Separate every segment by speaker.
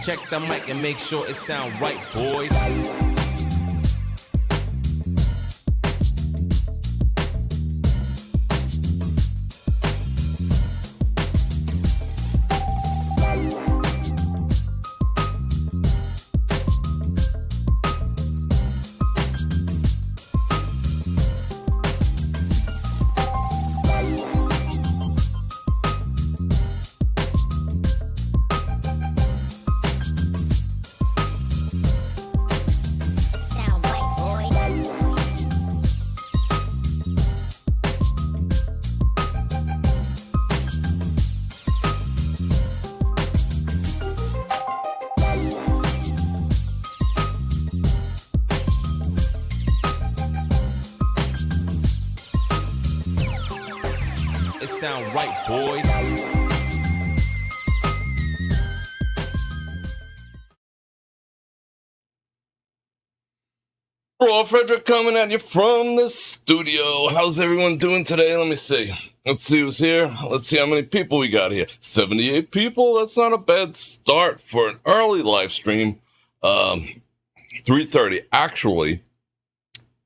Speaker 1: Check the mic and make sure it sound right, boys. It sound right, boys. Bror Fredrik coming at you from the studio. How's everyone doing today? Let me see. Let's see who's here. Let's see how many people we got here. 78 people. That's not a bad start for an early live stream. 3:30. Actually,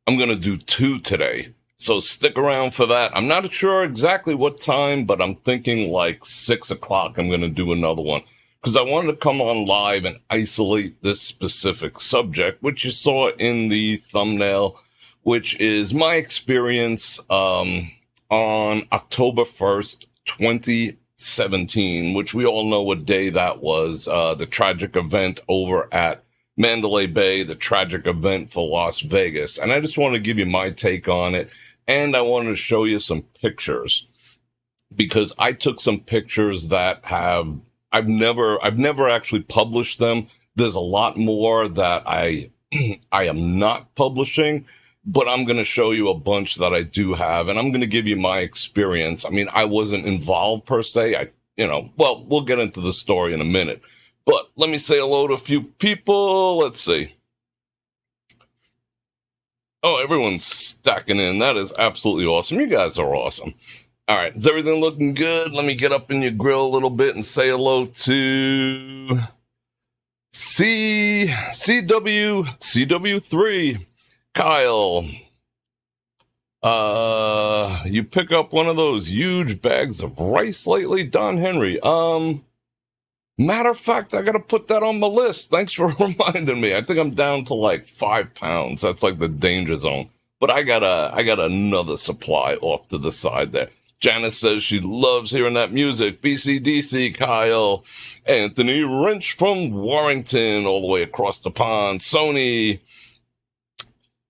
Speaker 1: I'm going to do 2 today. So stick around for that. I'm not sure exactly what time, but I'm thinking like 6 o'clock I'm going to do another one. Because I wanted to come on live and isolate this specific subject, which you saw in the thumbnail, which is my experience on October 1st, 2017, which we all know what day that was, the tragic event over at Mandalay Bay, the tragic event for Las Vegas. And I just want to give you my take on it. And I wanted to show you some pictures because I took some pictures that I've never actually published them. There's a lot more that I am not publishing, but I'm going to show you a bunch that I do have, and I'm going to give you my experience. I mean, I wasn't involved per se. Well, we'll get into the story in a minute, but let me say hello to a few people. Let's see. Oh, everyone's stacking in. That is absolutely awesome. You guys are awesome. All right, is everything looking good? Let me get up in your grill a little bit and say hello to CW3, Kyle. You pick up one of those huge bags of rice lately, Don Henry. Matter of fact, I gotta put that on my list. Thanks for reminding me. I think I'm down to like 5 pounds. That's like the danger zone. But I got another supply off to the side there. Janice says she loves hearing that music. BCDC, Kyle. Anthony Wrench from Warrington, all the way across the pond. Sony.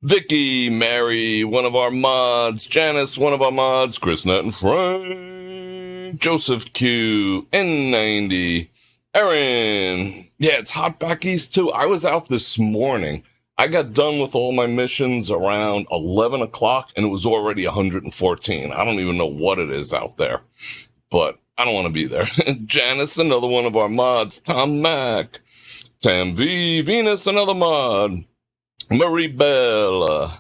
Speaker 1: Vicky, Mary, one of our mods. Janice, one of our mods. Chris Nat and Frank. Joseph Q. N90. Aaron. Yeah, it's hot back east too. I was out this morning. I got done with all my missions around 11 o'clock, and it was already 114. I don't even know what it is out there, but I don't want to be there. Janice, another one of our mods. Tom Mack. Tam V. Venus, another mod. Marie Bell. All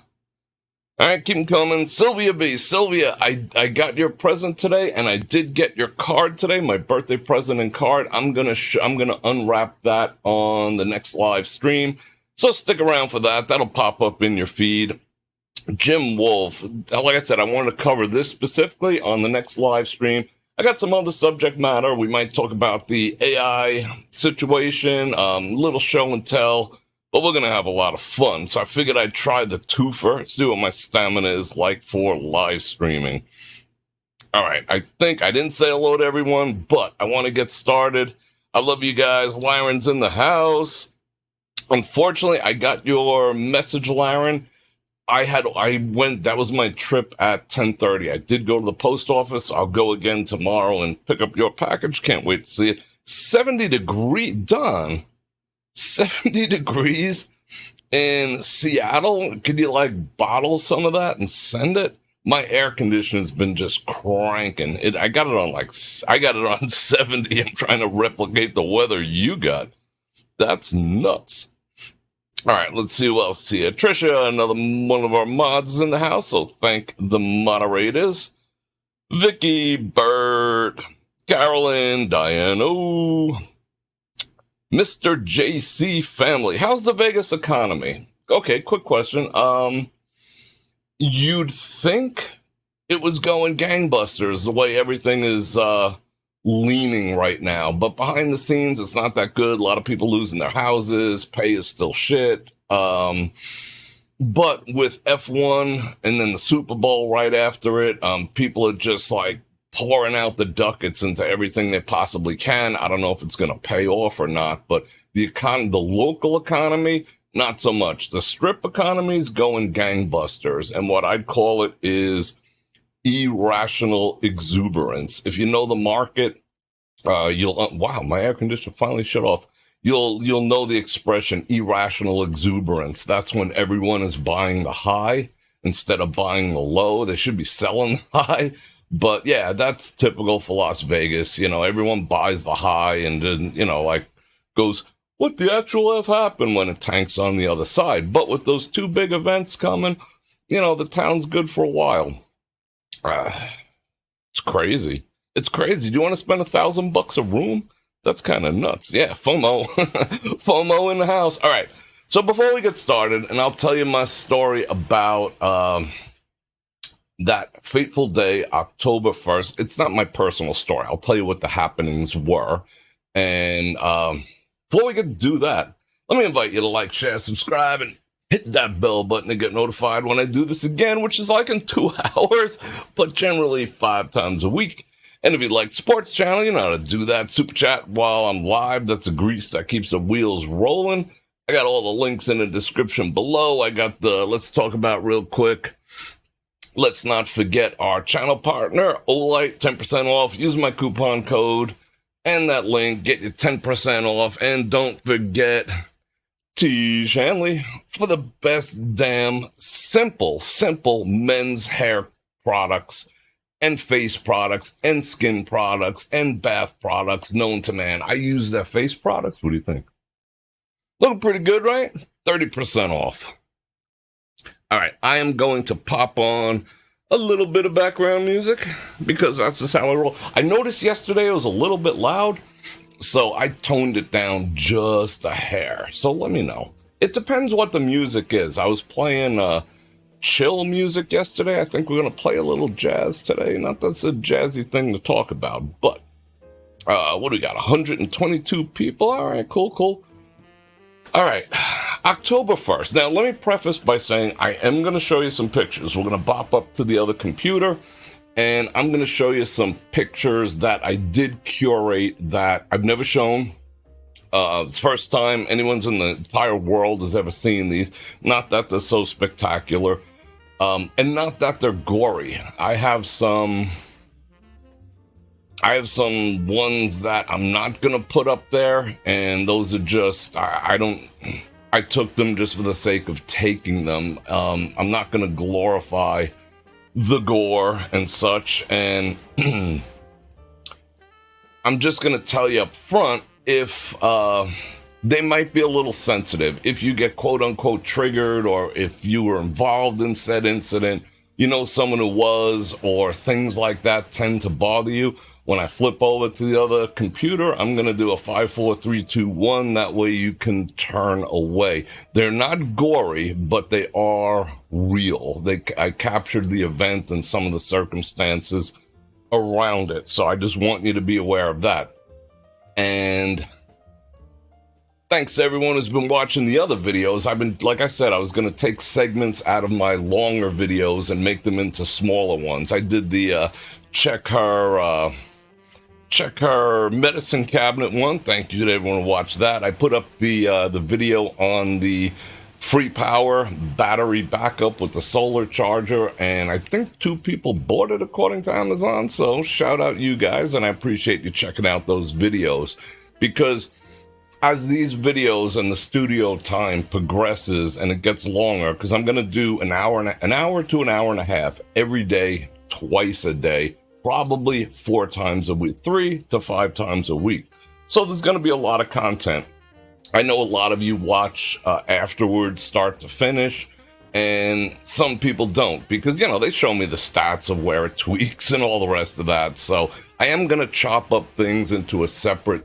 Speaker 1: right, keep them coming. Sylvia B. Sylvia, I got your present today, and I did get your card today, my birthday present and card. I'm gonna unwrap that on the next live stream. So stick around for that. That'll pop up in your feed. Jim Wolf. Like I said, I wanted to cover this specifically on the next live stream. I got some other subject matter. We might talk about the AI situation, little show and tell, but we're going to have a lot of fun. So I figured I'd try the twofer, see what my stamina is like for live streaming. All right. I think I didn't say hello to everyone, but I want to get started. I love you guys. Lyron's in the house. Unfortunately, I got your message, Laren. That was my trip at 10:30. I did go to the post office. I'll go again tomorrow and pick up your package. Can't wait to see it. 70 degrees, Don. 70 degrees in Seattle. Could you bottle some of that and send it? My air conditioner's been just cranking. I got it on 70. I'm trying to replicate the weather you got. That's nuts. All right, let's see who else here. Trisha, another one of our mods is in the house, so thank the moderators. Vicky, Bert, Carolyn, Diane, Mr. JC family, how's the Vegas economy? Okay, quick question. You'd think it was going gangbusters the way everything is leaning right now, but behind the scenes, it's not that good. A lot of people losing their houses. Pay is still shit. But with F1 and then the Super Bowl right after it, people are just like pouring out the ducats into everything they possibly can. I don't know if it's going to pay off or not, but the local economy, not so much. The strip economy is going gangbusters, and what I'd call it is irrational exuberance. If you know the market, you'll wow, my air conditioner finally shut off. You'll know the expression irrational exuberance. That's when everyone is buying the high instead of buying the low. They should be selling the high. But yeah, that's typical for Las Vegas. You know, everyone buys the high and then, like goes, what the actual F happened when it tanks on the other side. But with those two big events coming, the town's good for a while. It's crazy. It's crazy. Do you want to spend $1,000 a room? That's kind of nuts. Yeah, FOMO. FOMO in the house. All right. So before we get started, and I'll tell you my story about that fateful day, October 1st. It's not my personal story. I'll tell you what the happenings were. And before we get to do that, let me invite you to like, share, subscribe, and hit that bell button to get notified when I do this again, which is like in 2 hours, but generally 5 times a week. And if you like the sports channel, you know how to do that. Super chat while I'm live. That's the grease that keeps the wheels rolling. I got all the links in the description below. I got the let's talk about real quick. Let's not forget our channel partner, Olight, 10% off. Use my coupon code and that link. Get you 10% off. And don't forget T. Shanley for the best damn simple men's hair products and face products and skin products and bath products known to man. I use their face products. What do you think? Looking pretty good, right? 30% off. All right, I am going to pop on a little bit of background music because that's just how I roll. I noticed yesterday it was a little bit loud, so I toned it down just a hair. So let me know. It depends what the music is. I was playing chill music yesterday. I think we're going to play a little jazz today. Not that's a jazzy thing to talk about, but what do we got? 122 people. All right, cool. All right, October 1st. Now, let me preface by saying I am going to show you some pictures. We're going to bop up to the other computer, and I'm going to show you some pictures that I did curate that I've never shown. It's the first time anyone's in the entire world has ever seen these. Not that they're so spectacular, and not that they're gory. I have some ones that I'm not going to put up there, and those are just, I took them just for the sake of taking them. I'm not going to glorify the gore and such, and I'm just going to tell you up front if they might be a little sensitive. If you get quote-unquote triggered, or if you were involved in said incident, someone who was, or things like that tend to bother you. When I flip over to the other computer, I'm going to do a 5, 4, 3, 2, 1. That way you can turn away. They're not gory, but they are real. I captured the event and some of the circumstances around it. So I just want you to be aware of that. And thanks to everyone who's been watching the other videos. Like I said, I was going to take segments out of my longer videos and make them into smaller ones. I did the check her medicine cabinet one. Thank you to everyone who watched that. I put up the video on the free power battery backup with the solar charger, and I think 2 people bought it according to Amazon. So shout out you guys, and I appreciate you checking out those videos, because as these videos and the studio time progresses and it gets longer, because I'm going to do an hour to an hour and a half every day, twice a day, probably 4 times a week, 3 to 5 times a week. So there's going to be a lot of content. I know a lot of you watch afterwards, start to finish. And some people don't because, they show me the stats of where it tweaks and all the rest of that. So I am going to chop up things into separate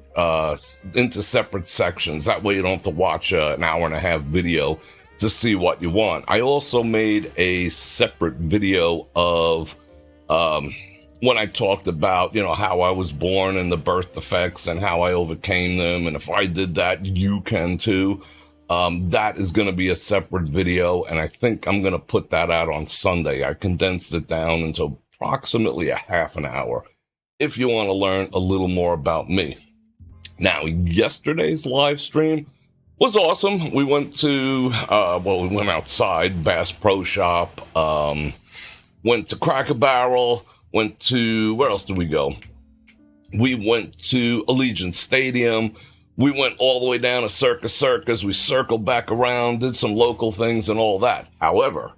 Speaker 1: sections. That way you don't have to watch an hour and a half video to see what you want. I also made a separate video of when I talked about, how I was born and the birth defects and how I overcame them. And if I did that, you can too. That is going to be a separate video, and I think I'm going to put that out on Sunday. I condensed it down into approximately a half an hour if you want to learn a little more about me. Now, yesterday's live stream was awesome. We went to, we went outside, Bass Pro Shop, went to Cracker Barrel, went to, where else did we go? We went to Allegiant Stadium. We went all the way down to Circus. We circled back around, did some local things and all that. However,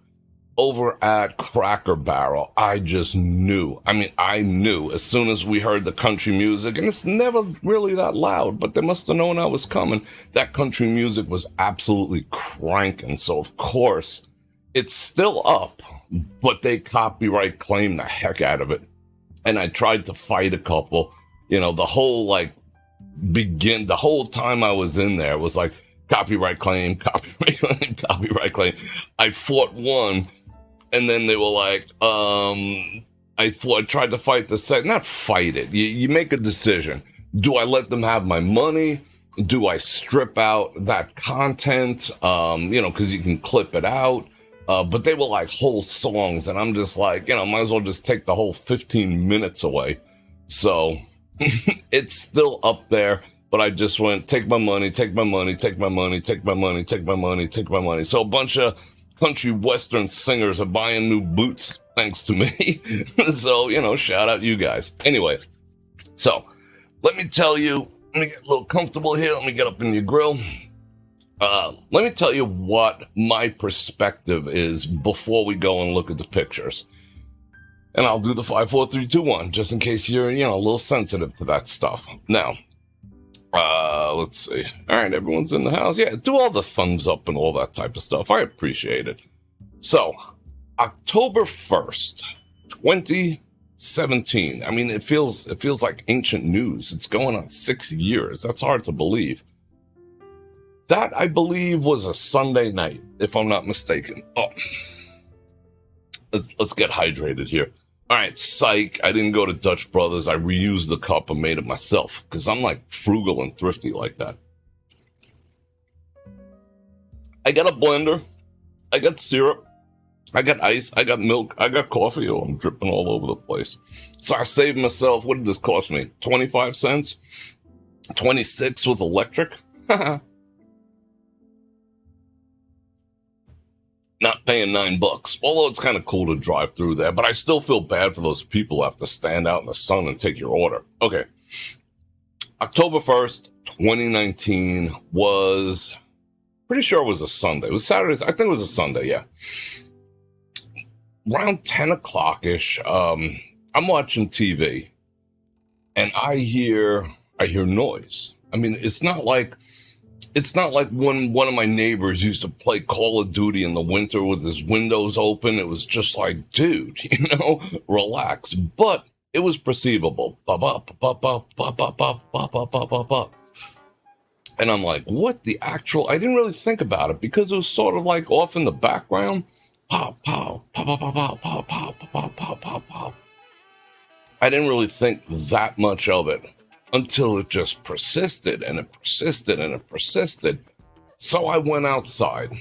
Speaker 1: over at Cracker Barrel, I just knew. I knew as soon as we heard the country music, and it's never really that loud, but they must have known I was coming. That country music was absolutely cranking. So, of course, it's still up, but they copyright claim the heck out of it. And I tried to fight a couple, the whole the whole time I was in there was like copyright claim. I fought one, and then they were like, I tried to fight the second, not fight it. You make a decision. Do I let them have my money? Do I strip out that content? Because you can clip it out. But they were like whole songs, and I'm just like, might as well just take the whole 15 minutes away. So it's still up there, but I just went, take my money. So a bunch of country western singers are buying new boots thanks to me. So, shout out you guys. Anyway, so let me tell you, let me get a little comfortable here. Let me get up in your grill. Let me tell you what my perspective is before we go and look at the pictures. And I'll do the 5, 4, 3, 2, 1, just in case you're, a little sensitive to that stuff. Now, let's see. All right, everyone's in the house. Yeah, do all the thumbs up and all that type of stuff. I appreciate it. So, October 1st, 2017. It feels like ancient news. It's going on 6 years. That's hard to believe. That, I believe, was a Sunday night, if I'm not mistaken. Oh, let's get hydrated here. All right, psych. I didn't go to Dutch Brothers. I reused the cup and made it myself because I'm like frugal and thrifty like that. I got a blender. I got syrup. I got ice. I got milk. I got coffee. Oh, I'm dripping all over the place. So I saved myself. What did this cost me? 25 cents? 26 with electric? Not paying $9, although it's kind of cool to drive through there, but I still feel bad for those people who have to stand out in the sun and take your order. Okay. October 1st, 2019 was, pretty sure it was a Sunday. It was Saturday. I think it was a Sunday, yeah. Around 10 o'clock-ish, I'm watching TV, and I hear noise. It's not like when one of my neighbors used to play Call of Duty in the winter with his windows open. It was just like, dude, relax. But it was perceivable. And I'm like, what the actual? I didn't really think about it because it was sort of like off in the background. Pow, pow, pow, pow, pow, pow, pow, pow, pow, pow, pow, pow. I didn't really think that much of it. Until it just persisted, and it persisted, and it persisted. So I went outside,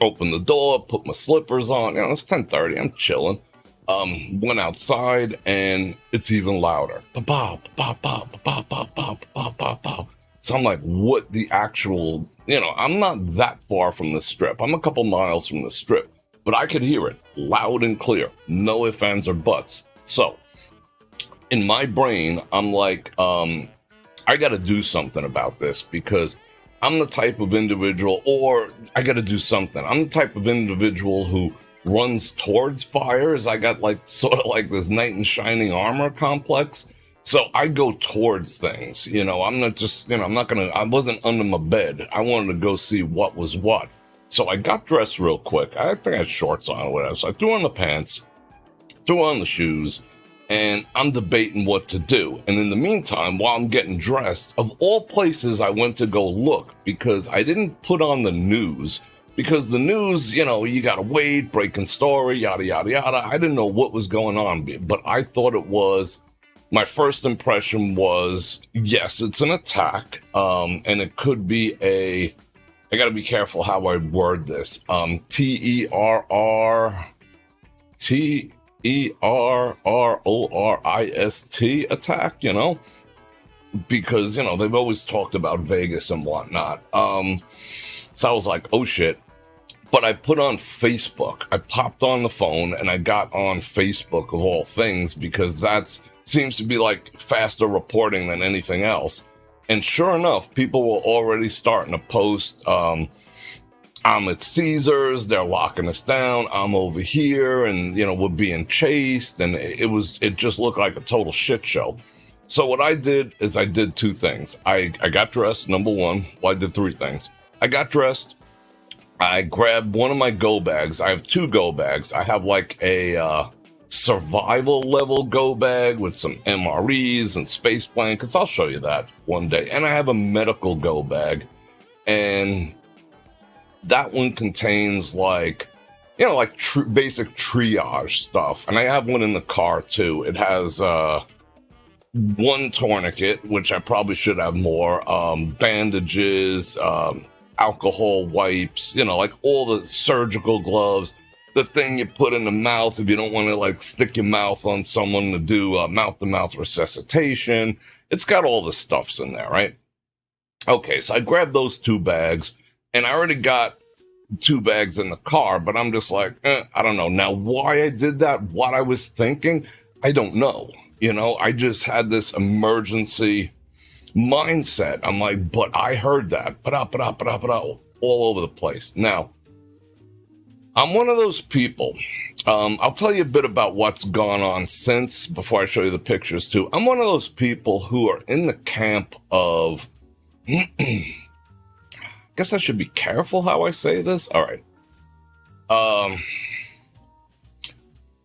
Speaker 1: opened the door, put my slippers on. It's 10:30. I'm chilling. Went outside, and it's even louder. Pow, pow, pow, pow, pow, pow, pow, pow, pow. So I'm like, what the actual? I'm not that far from the strip. I'm a couple miles from the strip, but I could hear it loud and clear. No ifs, ands, or buts. So in my brain, I'm like, I got to do something about this because I'm the type of individual, or I got to do something. I'm the type of individual who runs towards fires. I got sort of like this knight in shining armor complex. So I go towards things, I'm not just, I wasn't under my bed. I wanted to go see what was what. So I got dressed real quick. I think I had shorts on or whatever. So I threw on the pants, threw on the shoes, and I'm debating what to do. And in the meantime, while I'm getting dressed, of all places, I went to go look because I didn't put on the news. Because the news, you know, you got to wait, breaking story, yada, yada, yada. I didn't know what was going on, but I thought it was, my first impression was, yes, it's an attack. And it could be I got to be careful how I word this. Terrorist attack, you know, because, you know, they've always talked about Vegas and whatnot. So I was like, oh shit. But I put on Facebook. I popped on the phone and I got on Facebook of all things because that seems to be like faster reporting than anything else. And sure enough, people were already starting to post, I'm at Caesars, they're locking us down, I'm over here, and, you know, we're being chased, and it just looked like a total shit show. So what I did is I did two things. I got dressed, number one. Well, I did three things. I got dressed, I grabbed one of my go bags. I have two go bags. I have like a survival level go bag with some MREs and space blankets. I'll show you that one day. And I have a medical go bag, and that one contains like, you know, like basic triage stuff. And I have one in the car too. It has one tourniquet, which I probably should have more, bandages, alcohol wipes, you know, like all the surgical gloves, the thing you put in the mouth if you don't want to like stick your mouth on someone to do mouth-to-mouth resuscitation. It's got all the stuffs in there, right? Okay, so I grabbed those two bags, and I already got two bags in the car, but I'm just like, I don't know. Now, why I did that, what I was thinking, I don't know. You know, I just had this emergency mindset. I'm like, but I heard that, all over the place. Now, I'm one of those people. I'll tell you a bit about what's gone on since, before I show you the pictures too. I'm one of those people who are in the camp of, guess I should be careful how I say this. All right.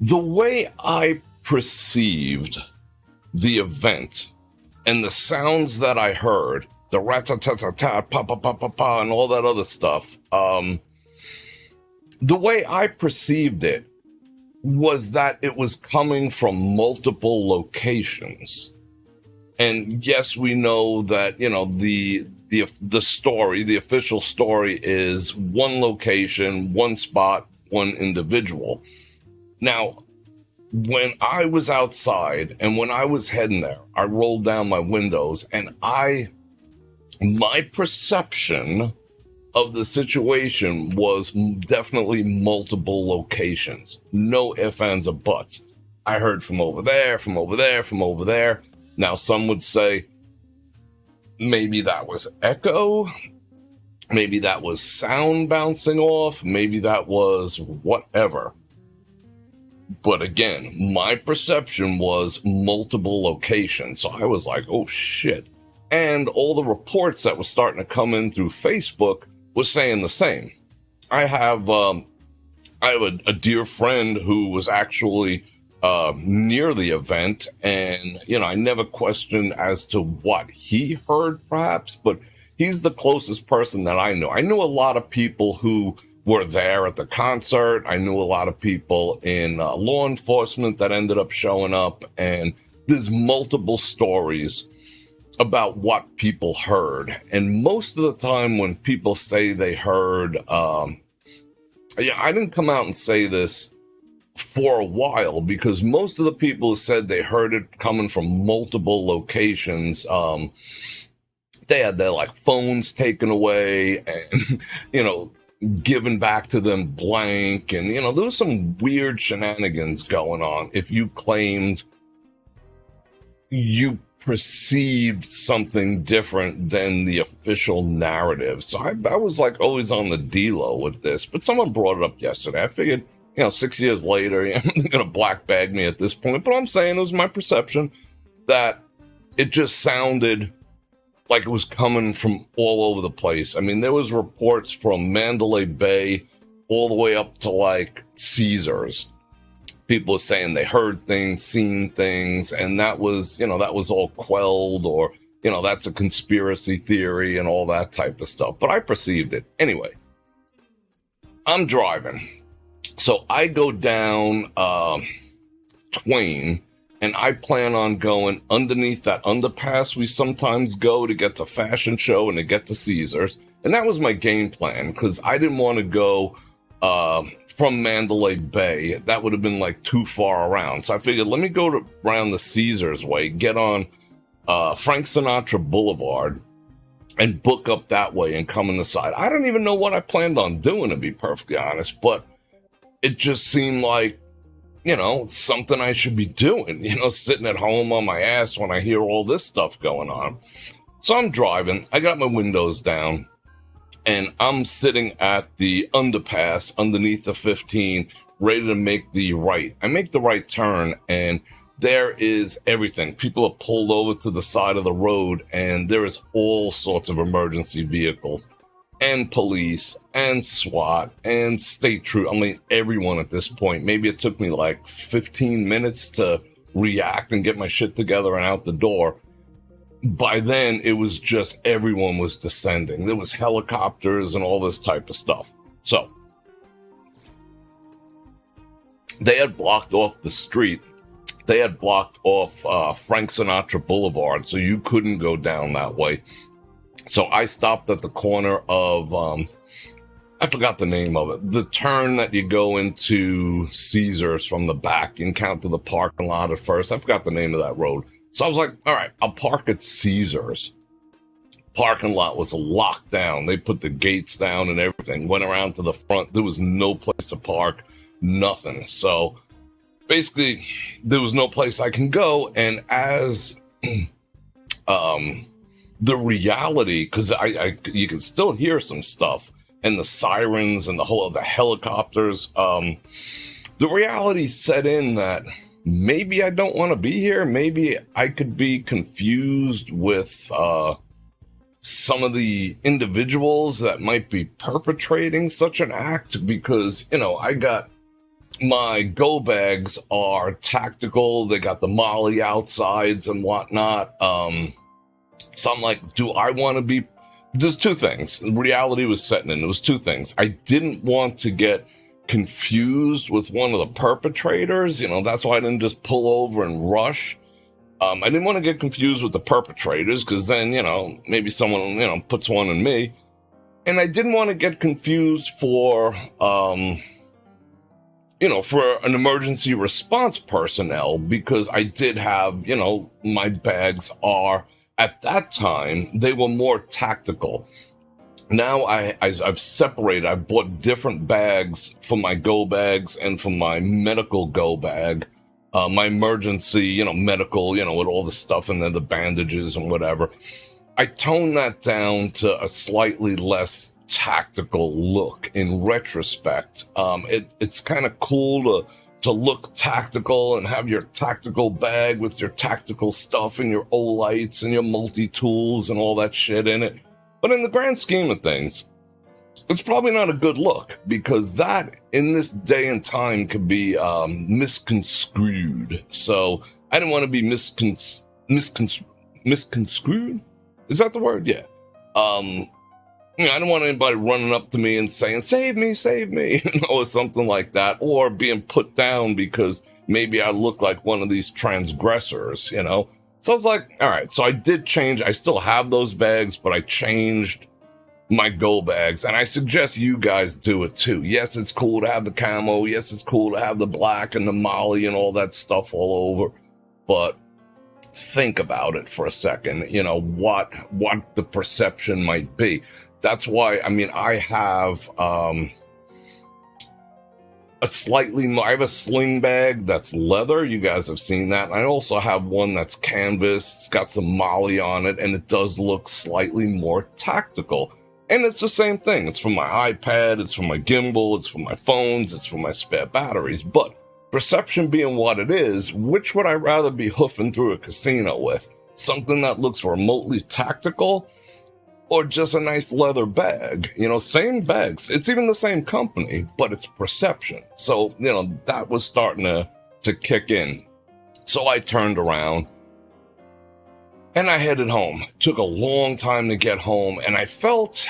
Speaker 1: The way I perceived the event and the sounds that I heard, the rat-ta-ta-ta-ta, pa-pa-pa-pa-pa, and all that other stuff, the way I perceived it was that it was coming from multiple locations. And yes, we know that, you know, the story, the official story is one location, one spot, one individual. Now, when I was outside and when I was heading there, I rolled down my windows, and my perception of the situation was definitely multiple locations. No ifs, ands, or buts. I heard from over there, from over there, from over there. Now, some would say maybe that was echo. Maybe that was sound bouncing off. Maybe that was whatever. But again, my perception was multiple locations. So I was like, oh shit. And all the reports that were starting to come in through Facebook was saying the same. I have a dear friend who was actually near the event, and you know, I never questioned as to what he heard, perhaps, but he's the closest person that I know. I knew a lot of people who were there at the concert. I knew a lot of people in law enforcement that ended up showing up, and there's multiple stories about what people heard. And most of the time when people say they heard, I didn't come out and say this for a while, because most of the people who said they heard it coming from multiple locations, they had their like phones taken away and, you know, given back to them blank. And, you know, there was some weird shenanigans going on if you claimed you perceived something different than the official narrative. So I was like always on the D-low with this, but someone brought it up yesterday. I figured, you know, 6 years later, they're going to black bag me at this point, but I'm saying it was my perception that it just sounded like it was coming from all over the place. I mean, there was reports from Mandalay Bay all the way up to like Caesars. People were saying they heard things, seen things, and that was all quelled, or, that's a conspiracy theory and all that type of stuff. But I perceived it. Anyway, I'm driving. So I go down Twain, and I plan on going underneath that underpass we sometimes go to get to Fashion Show and to get to Caesars. And that was my game plan, because I didn't want to go from Mandalay Bay. That would have been like too far around. So I figured, let me go around the Caesars way, get on Frank Sinatra Boulevard, and book up that way and come on the side. I don't even know what I planned on doing, to be perfectly honest, but it just seemed like, something I should be doing, sitting at home on my ass when I hear all this stuff going on. So I'm driving, I got my windows down, and I'm sitting at the underpass underneath the 15, ready to make the right. I make the right turn, and there is everything. People are pulled over to the side of the road, and there is all sorts of emergency vehicles, and police, and SWAT, and state troop. I mean, everyone at this point. Maybe it took me like 15 minutes to react and get my shit together and out the door. By then, it was just everyone was descending. There was helicopters and all this type of stuff. So, they had blocked off the street. They had blocked off Frank Sinatra Boulevard, so you couldn't go down that way. So I stopped at the corner of, I forgot the name of it, the turn that you go into Caesars from the back. You encounter to the parking lot at first. I forgot the name of that road. So I was like, all right, I'll park at Caesars. Parking lot was locked down. They put the gates down and everything. Went around to the front. There was no place to park, nothing. So basically, there was no place I can go. And as the reality, because you can still hear some stuff, and the sirens and the helicopters, the reality set in that maybe I don't want to be here. Maybe I could be confused with some of the individuals that might be perpetrating such an act, because, I got my go bags are tactical. They got the Molly outsides and whatnot. So I'm like, do I want to be... There's two things. Reality was setting in. There was two things. I didn't want to get confused with one of the perpetrators. That's why I didn't just pull over and rush. I didn't want to get confused with the perpetrators, because then, maybe someone, puts one in me. And I didn't want to get confused for, for an emergency response personnel, because I did have, my bags are... At that time, they were more tactical. Now I've separated. I bought different bags for my go bags and for my medical go bag. My emergency, medical, with all the stuff in there, the bandages and whatever. I toned that down to a slightly less tactical look in retrospect. It's kind of cool to look tactical and have your tactical bag with your tactical stuff and your Olites and your multi-tools and all that shit in it. But in the grand scheme of things, it's probably not a good look, because that, in this day and time, could be misconstrued. So I didn't want to be misconstrued? Is that the word? Yeah. I don't want anybody running up to me and saying, save me, or something like that, or being put down because maybe I look like one of these transgressors, So I was like, all right, so I did change. I still have those bags, but I changed my go bags, and I suggest you guys do it too. Yes, it's cool to have the camo. Yes, it's cool to have the black and the Molly and all that stuff all over, but think about it for a second, what the perception might be. That's why, I have I have a sling bag that's leather. You guys have seen that. I also have one that's canvas. It's got some Molly on it, and it does look slightly more tactical. And it's the same thing. It's for my iPad, it's for my gimbal, it's for my phones, it's for my spare batteries. But perception being what it is, which would I rather be hoofing through a casino with? something that looks remotely tactical, or just a nice leather bag. Same bags. It's even the same company, but it's perception. So, that was starting to kick in. So I turned around and I headed home. It took a long time to get home, and I felt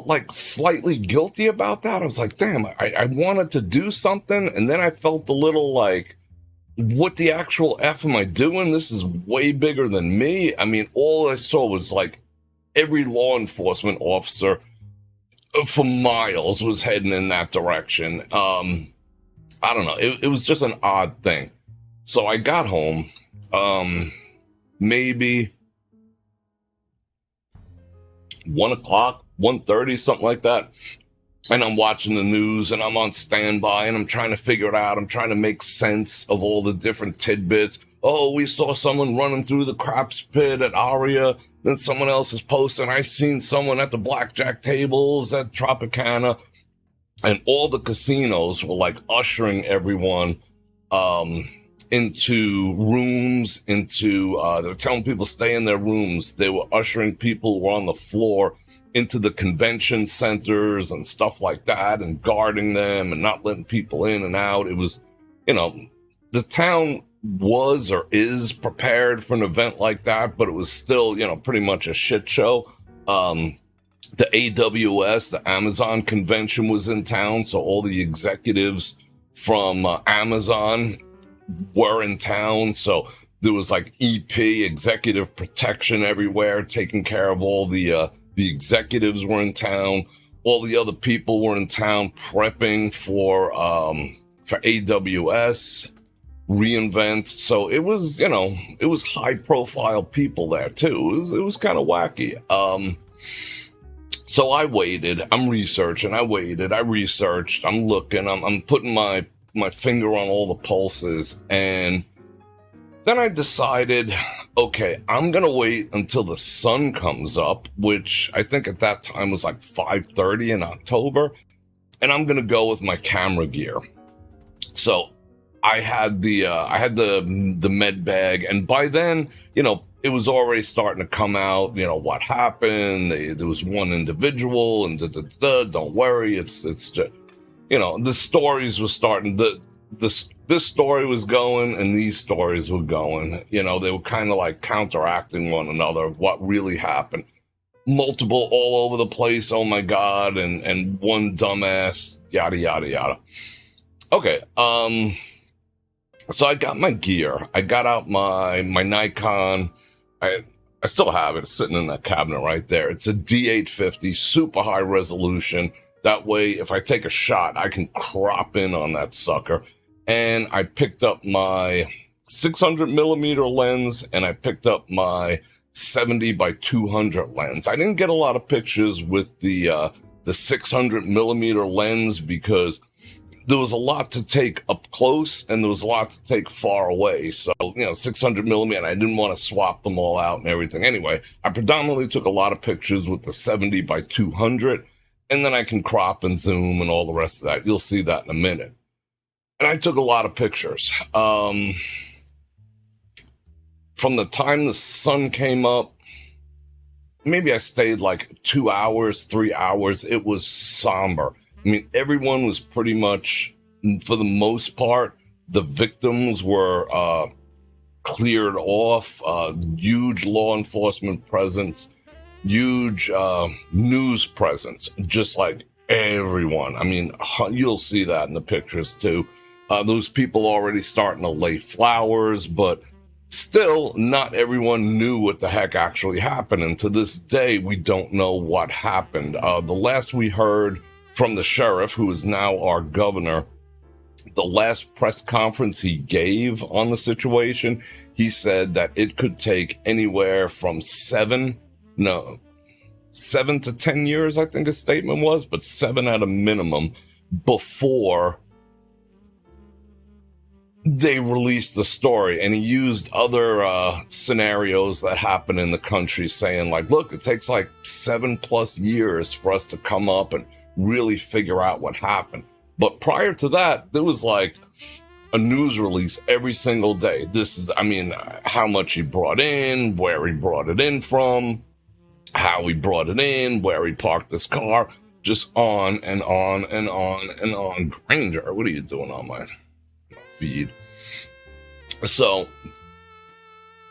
Speaker 1: like slightly guilty about that. I was like, damn, I wanted to do something, and then I felt a little like, what the actual F am I doing? This is way bigger than me. I mean, all I saw was like every law enforcement officer for miles was heading in that direction. I don't know. It was just an odd thing. So I got home, maybe 1 o'clock, 1:30, something like that. And I'm watching the news, and I'm on standby, and I'm trying to figure it out. I'm trying to make sense of all the different tidbits. Oh, we saw someone running through the craps pit at Aria. Then someone else is posting, I seen someone at the blackjack tables at Tropicana. And all the casinos were like ushering everyone into rooms, they were telling people stay in their rooms. They were ushering people who were on the floor into the convention centers and stuff like that, and guarding them and not letting people in and out. It was, the town was or is prepared for an event like that, but it was still, pretty much a shit show. The AWS, the Amazon convention, was in town, so all the executives from Amazon were in town. So there was like EP, executive protection everywhere, taking care of all the executives were in town. All the other people were in town prepping for AWS reInvent. So it was, it was high profile people there too. It was kind of wacky. So I waited. I'm researching. I waited. I researched. I'm looking. I'm putting my finger on all the pulses. And then I decided, okay, I'm going to wait until the sun comes up, which I think at that time was like 5:30 in October. And I'm going to go with my camera gear. So I had the med bag. And by then, it was already starting to come out, what happened. There was one individual, and don't worry. It's just, the stories were starting. This story was going, and these stories were going. They were kind of like counteracting one another of what really happened. Multiple all over the place. Oh my God. And one dumbass, yada, yada, yada. Okay. So I got my gear. I got out my Nikon. I still have it. It's sitting in that cabinet right there. It's a D850, super high resolution. That way, if I take a shot, I can crop in on that sucker. And I picked up my 600 millimeter lens, and I picked up my 70 by 200 lens. I didn't get a lot of pictures with the 600 millimeter lens because there was a lot to take up close and there was a lot to take far away. So, 600 millimeter, I didn't want to swap them all out and everything. Anyway, I predominantly took a lot of pictures with the 70 by 200, and then I can crop and zoom and all the rest of that. You'll see that in a minute. And I took a lot of pictures. From the time the sun came up, maybe I stayed like 2 hours, 3 hours. It was somber. I mean, everyone was pretty much, for the most part, the victims were cleared off. Huge law enforcement presence, huge news presence, just like everyone. I mean, you'll see that in the pictures too. Those people already starting to lay flowers, but still not everyone knew what the heck actually happened. And to this day, we don't know what happened. The last we heard from the sheriff, who is now our governor, the last press conference he gave on the situation, he said that it could take anywhere from 7 to 10 years, I think his statement was, but 7 at a minimum before they released the story. And he used other scenarios that happen in the country, saying like, look, it takes like 7+ years for us to come up and really figure out what happened. But prior to that, there was like a news release every single day. This is, I mean, how much he brought in, where he brought it in from, how he brought it in, where he parked his car, just on and on and on and on. Granger, what are you doing on my feed? So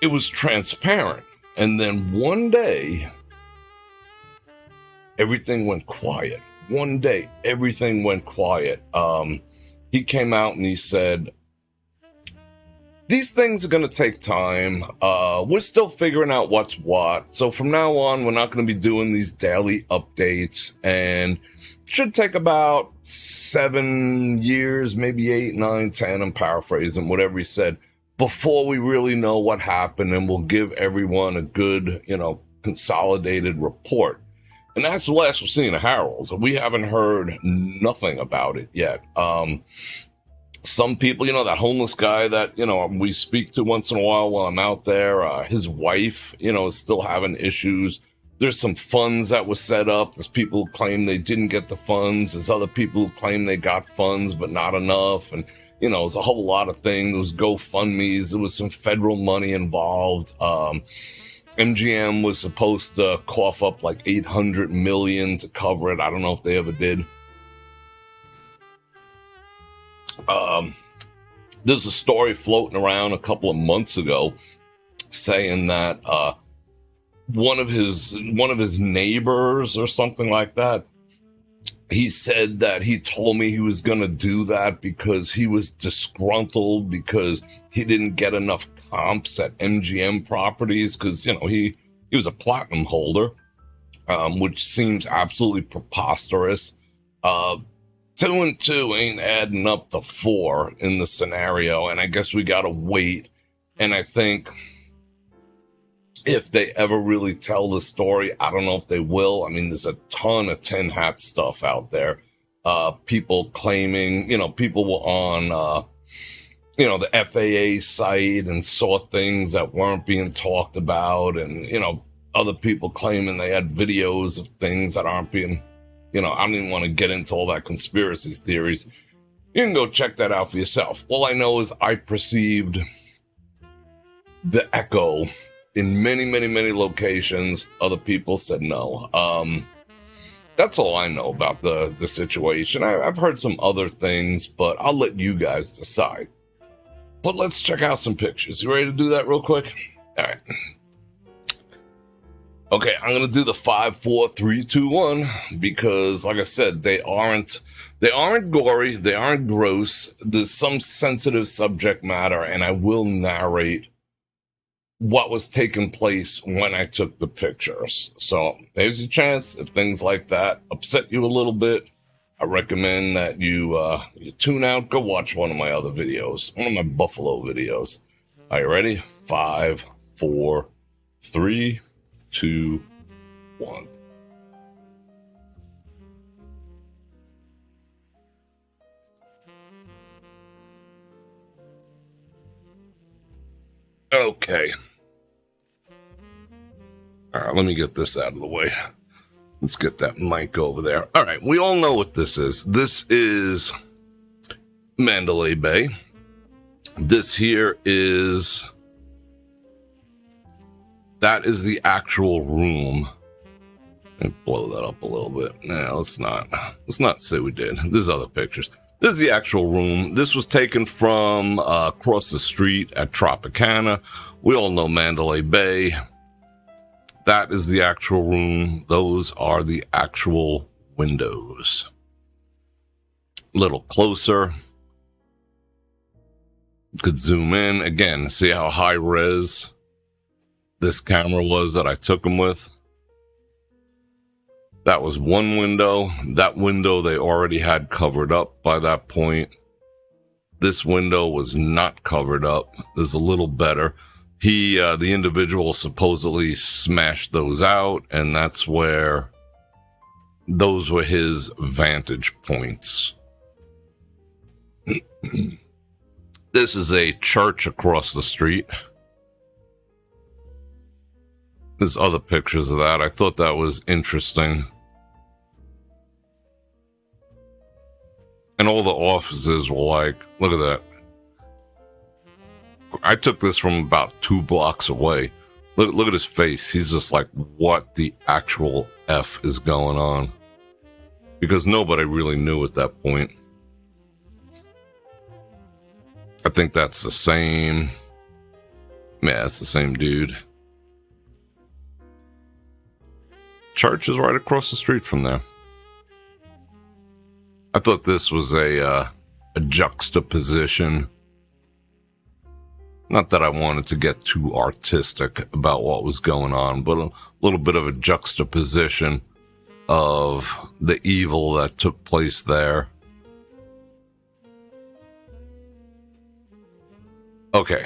Speaker 1: it was transparent. And then one day, everything went quiet. One day, everything went quiet. He came out and he said, these things are going to take time. We're still figuring out what's what. So from now on, we're not going to be doing these daily updates. And it should take about 7 years, maybe 8, 9, 10. I'm paraphrasing whatever he said, before we really know what happened. And we'll give everyone a good, consolidated report. And that's the last we're seeing of Harold. We haven't heard nothing about it yet. Some people, that homeless guy that, we speak to once in a while I'm out there, his wife, is still having issues. There's some funds that were set up. There's people who claim they didn't get the funds. There's other people who claim they got funds, but not enough. And, there's a whole lot of things. There was GoFundMes. There was some federal money involved. MGM was supposed to cough up like $800 million to cover it. I don't know if they ever did. There's a story floating around a couple of months ago saying that one of his neighbors or something like that, he said that he told me he was going to do that because he was disgruntled because he didn't get enough comps at MGM properties because, he was a platinum holder, which seems absolutely preposterous. 2 and 2 ain't adding up to 4 in the scenario, and I guess we got to wait. And I think if they ever really tell the story, I don't know if they will. I mean, there's a ton of tin hat stuff out there. People claiming, people were on the FAA site and saw things that weren't being talked about. And, other people claiming they had videos of things that aren't being, I don't even want to get into all that conspiracy theories. You can go check that out for yourself. All I know is I perceived the echo in many, many, many locations. Other people said no. That's all I know about the situation. I've heard some other things, but I'll let you guys decide. But let's check out some pictures. You ready to do that real quick? All right. Okay, I'm going to do the 5, 4, 3, 2, 1 because, like I said, they aren't gory. They aren't gross. There's some sensitive subject matter, and I will narrate what was taking place when I took the pictures. So there's your chance. If things like that upset you a little bit, I recommend that you tune out, go watch one of my other videos, one of my Buffalo videos. Are you ready? 5, 4, 3, 2, 1. Okay. All right, let me get this out of the way. Let's get that mic over there. All right, we all know what this is. This is Mandalay Bay. This here is... that is the actual room. Let me blow that up a little bit. Nah, let's not say we did. There's other pictures. This is the actual room. This was taken from across the street at Tropicana. We all know Mandalay Bay. That is the actual room. Those are the actual windows. A little closer. Could zoom in. Again, see how high res this camera was that I took them with. That was one window. That window they already had covered up by that point. This window was not covered up. There's a little better. The individual supposedly smashed those out, and that's where those were his vantage points. This is a church across the street. There's other pictures of that. I thought that was interesting. And all the offices were like, look at that. I took this from about 2 blocks away. Look at his face. He's just like, what the actual F is going on? Because nobody really knew at that point. I think that's the same. Yeah, it's the same dude. Church is right across the street from there. I thought this was a juxtaposition. Not that I wanted to get too artistic about what was going on, but a little bit of a juxtaposition of the evil that took place there. Okay.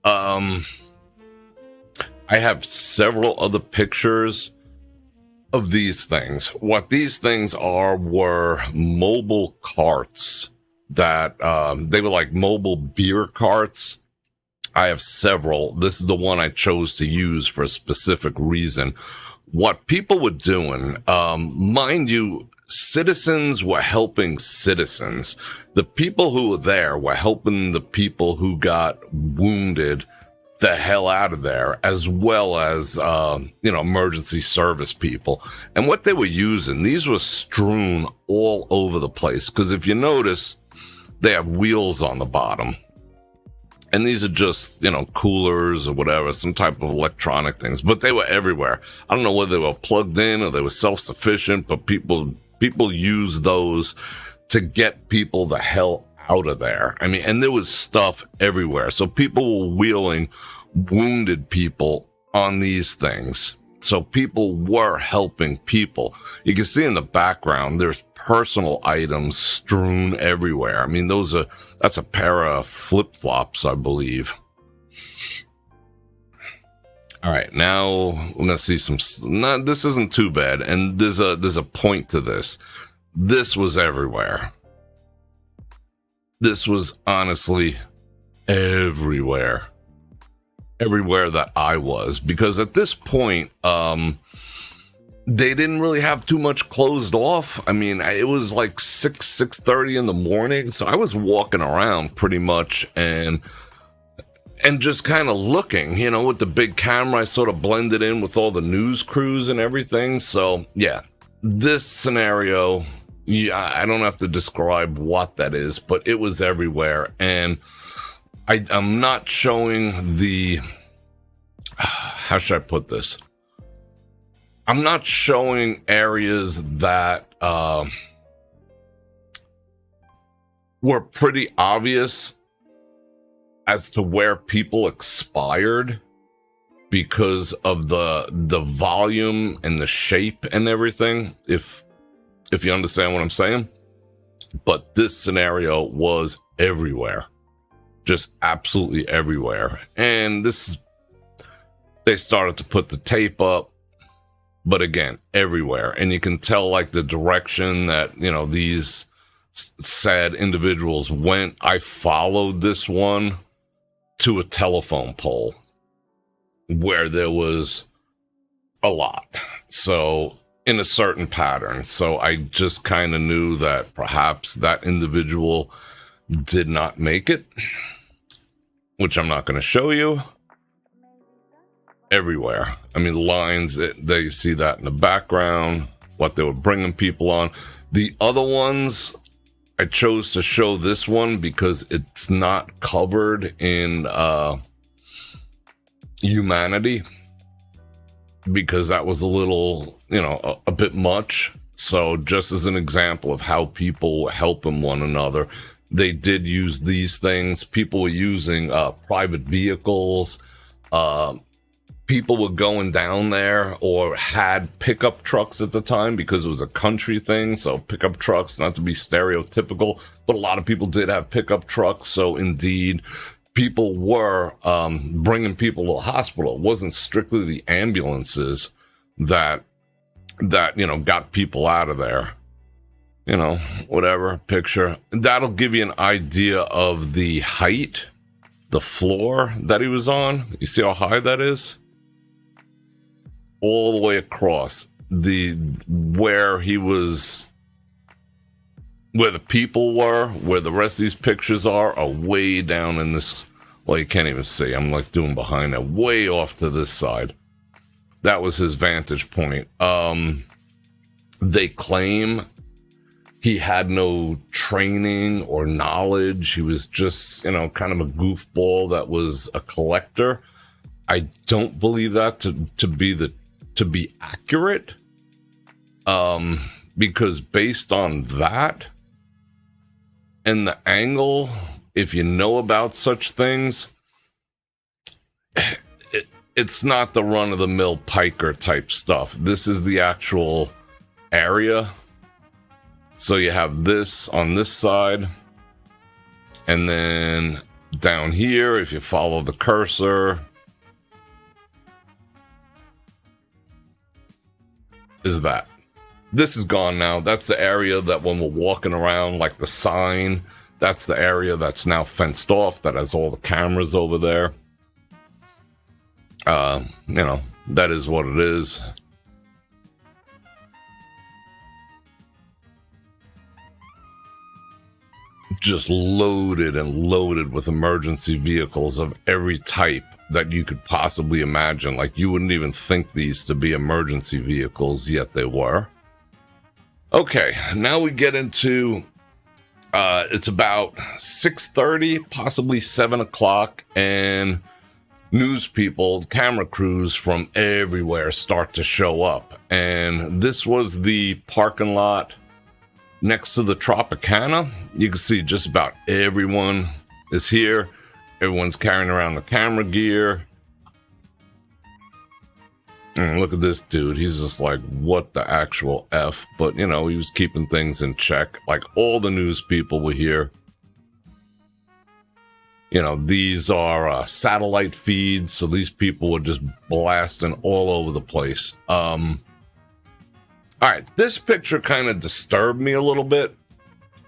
Speaker 1: I have several other pictures of these things. What these things were mobile carts that they were like mobile beer carts. I have several. This is the one I chose to use for a specific reason. What people were doing, mind you, citizens were helping citizens. The people who were there were helping the people who got wounded the hell out of there, as well as, emergency service people. And what they were using, these were strewn all over the place. Because if you notice, they have wheels on the bottom. And these are just, coolers or whatever, some type of electronic things. But they were everywhere. I don't know whether they were plugged in or they were self-sufficient, but people use those to get people the hell out of there. I mean, and there was stuff everywhere. So people were wheeling wounded people on these things. So people were helping people. You can see in the background, there's personal items strewn everywhere. I mean, that's a pair of flip-flops, I believe. All right, now we're going to see some, this isn't too bad. And there's a point to this. This was everywhere. This was honestly everywhere. Everywhere that I was, because at this point, they didn't really have too much closed off. I mean, it was like 6:30 in the morning, so I was walking around pretty much and just kind of looking, with the big camera. I sort of blended in with all the news crews and everything. So yeah, this scenario, I don't have to describe what that is, but it was everywhere. And I'm not showing the, how should I put this? I'm not showing areas that were pretty obvious as to where people expired because of the volume and the shape and everything, if you understand what I'm saying. But this scenario was everywhere. Just absolutely everywhere. And they started to put the tape up, but again, everywhere. And you can tell like the direction that, these sad individuals went. I followed this one to a telephone pole where there was a lot. So in a certain pattern. So I just kind of knew that perhaps that individual did not make it, which I'm not going to show you. Everywhere. I mean, lines, they see that in the background, what they were bringing people on. The other ones, I chose to show this one because it's not covered in humanity, because that was a little, a bit much. So just as an example of how people were helping one another, they did use these things. People were using private vehicles. People were going down there or had pickup trucks at the time because it was a country thing. So pickup trucks, not to be stereotypical, but a lot of people did have pickup trucks. So indeed, people were bringing people to the hospital. It wasn't strictly the ambulances that got people out of there. Whatever, picture. That'll give you an idea of the height, the floor that he was on. You see how high that is? All the way across. Where he was, where the people were, where the rest of these pictures are way down in this Well, you can't even see. I'm like doing behind it, way off to this side. That was his vantage point. They claim he had no training or knowledge. He was just, kind of a goofball that was a collector. I don't believe that to be accurate. Because based on that and the angle, if you know about such things, it's not the run-of-the-mill piker type stuff. This is the actual area. So you have this on this side, and then down here, if you follow the cursor, is that. This is gone now. That's the area that when we're walking around, like the sign, that's the area that's now fenced off, that has all the cameras over there. That is what it is. Just loaded and loaded with emergency vehicles of every type that you could possibly imagine. Like, you wouldn't even think these to be emergency vehicles, yet they were. Okay, now we get into, it's about 6:30, possibly 7 o'clock, and news people, camera crews from everywhere start to show up. And this was the parking lot next to the Tropicana. You can see just about everyone is here. Everyone's carrying around the camera gear. And look at this dude. He's just like, what the actual F? But, he was keeping things in check. Like, all the news people were here. These are satellite feeds, so these people were just blasting all over the place. All right, this picture kind of disturbed me a little bit.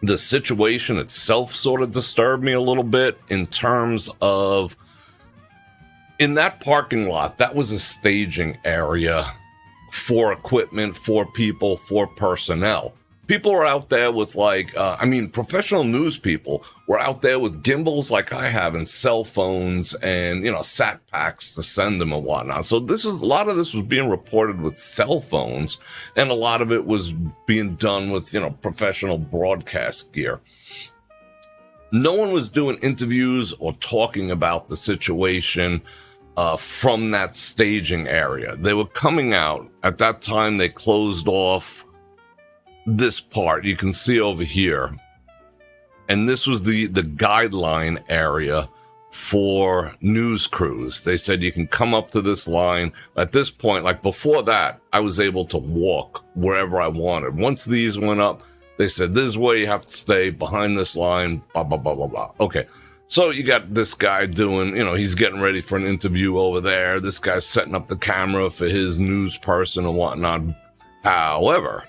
Speaker 1: The situation itself sort of disturbed me a little bit in terms of, in that parking lot, that was a staging area for equipment, for people, for personnel. People were out there with professional news people were out there with gimbals like I have and cell phones and, sat packs to send them and whatnot. So a lot of this was being reported with cell phones, and a lot of it was being done with, professional broadcast gear. No one was doing interviews or talking about the situation from that staging area. They were coming out. At that time, they closed off this part you can see over here, and this was the guideline area for news crews. They said you can come up to this line. At this point, like before that, I was able to walk wherever I wanted. Once these went up, they said this is where you have to stay, behind this line, blah blah blah blah blah. Okay, so you got this guy doing, he's getting ready for an interview over there. This guy's setting up the camera for his news person and whatnot. However,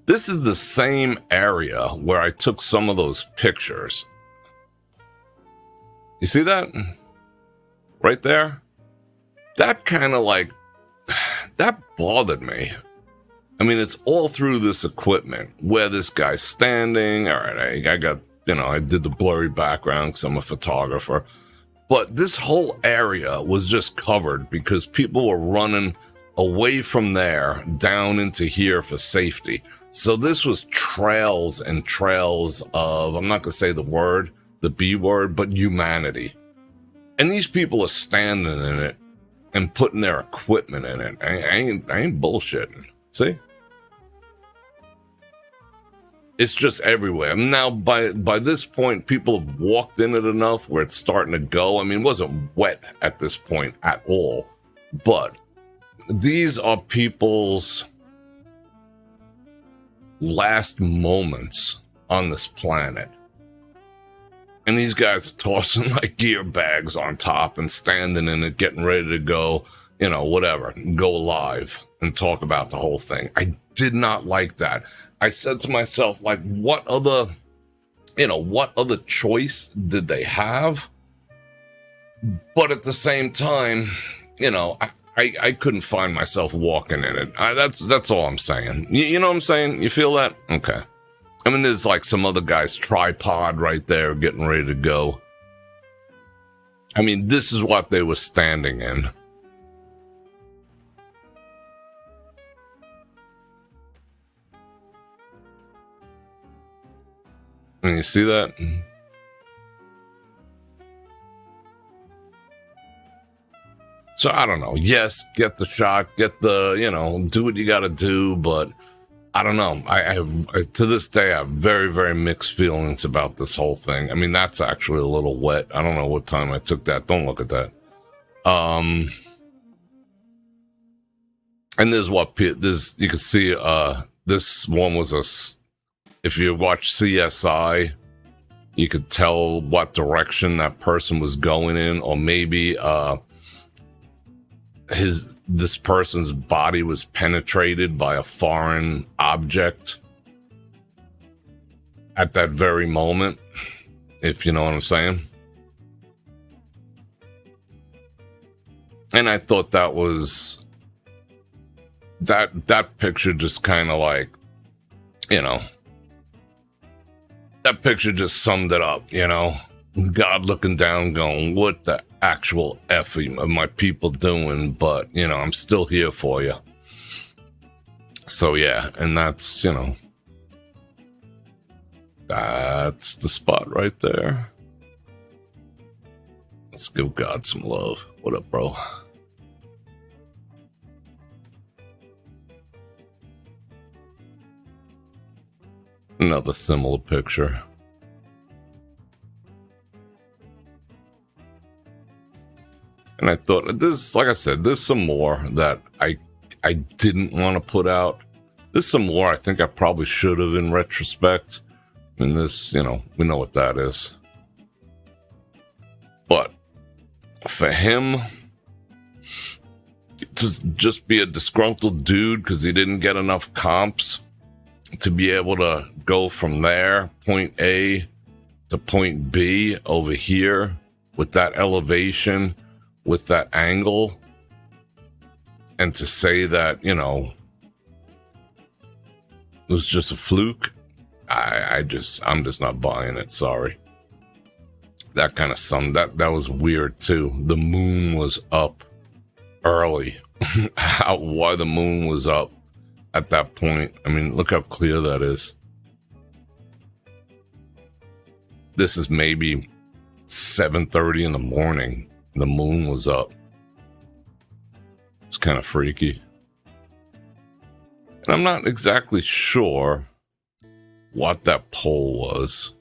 Speaker 1: this is the same area where I took some of those pictures. You see that? Right there? That kind of that bothered me. I mean, it's all through this equipment where this guy's standing. All right, I got, I did the blurry background because I'm a photographer. But this whole area was just covered because people were running away from there down into here for safety. So this was trails and trails of, I'm not going to say the B word, but humanity. And these people are standing in it and putting their equipment in it. I ain't bullshitting. See? It's just everywhere. Now, by this point, people have walked in it enough where it's starting to go. I mean, it wasn't wet at this point at all. But these are people's last moments on this planet. And these guys are tossing gear bags on top and standing in it, getting ready to go, whatever, go live and talk about the whole thing. I did not like that. I said to myself, what other choice did they have? But at the same time, I couldn't find myself walking in it. That's all I'm saying. You know what I'm saying? You feel that? Okay. I mean, there's like some other guy's tripod right there getting ready to go. I mean, this is what they were standing in. And you see that? So I don't know. Yes, get the shot, get the, do what you got to do. But I don't know. I to this day, I have very, very mixed feelings about this whole thing. I mean, that's actually a little wet. I don't know what time I took that. Don't look at that. And there's you can see, this one was if you watch CSI, you could tell what direction that person was going in, or maybe, this person's body was penetrated by a foreign object at that very moment, if you know what I'm saying. And I thought that was that picture just kind of like, that picture just summed it up, God looking down going, what the actual F are my people doing? But, I'm still here for you. So, yeah, and that's, that's the spot right there. Let's give God some love. What up, bro? Another similar picture. And I thought, like I said, there's some more that I didn't want to put out. There's some more I think I probably should have in retrospect. And this, we know what that is. But for him to just be a disgruntled dude because he didn't get enough comps to be able to go from there, point A to point B over here with that elevation, with that angle, and to say that, it was just a fluke, I'm just not buying it. Sorry. That kind of that was weird too. The moon was up early. Why the moon was up at that point? I mean, look how clear that is. This is maybe 7:30 in the morning. The moon was up. It's kind of freaky. And I'm not exactly sure what that pole was.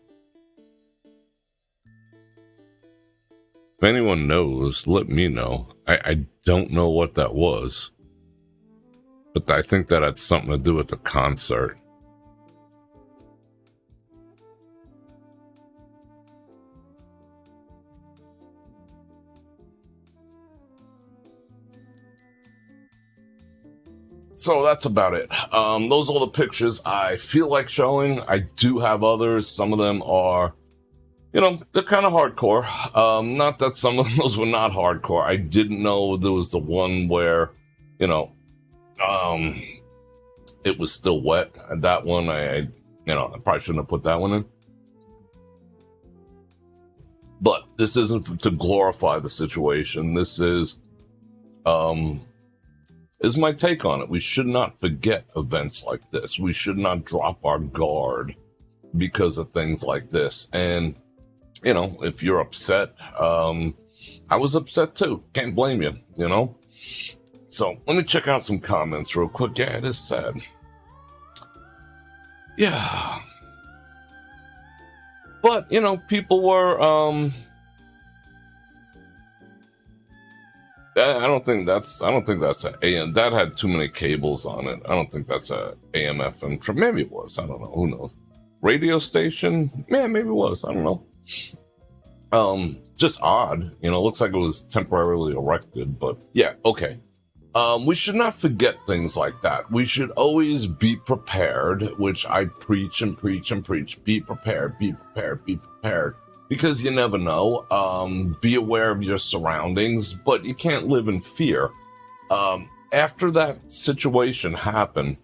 Speaker 1: If anyone knows, let me know. I don't know what that was. But I think that had something to do with the concert. So that's about it. Those are all the pictures I feel like showing. I do have others. Some of them are, they're kind of hardcore. Not that some of those were not hardcore. I didn't know there was the one where, it was still wet. And that one, I probably shouldn't have put that one in. But this isn't to glorify the situation. This is my take on it. We should not forget events like this. We should not drop our guard because of things like this. And, if you're upset, I was upset too. Can't blame you, So let me check out some comments real quick. Yeah, it is sad. Yeah. But, people were, I don't think that's a AM. That had too many cables on it. I don't think that's a AM FM. Maybe it was. I don't know. Who knows? Radio station? Yeah, maybe it was. I don't know. Just odd. Looks like it was temporarily erected, but yeah, okay. We should not forget things like that. We should always be prepared, which I preach and preach and preach. Be prepared, be prepared, be prepared. Because you never know. Be aware of your surroundings, but you can't live in fear. After that situation happened,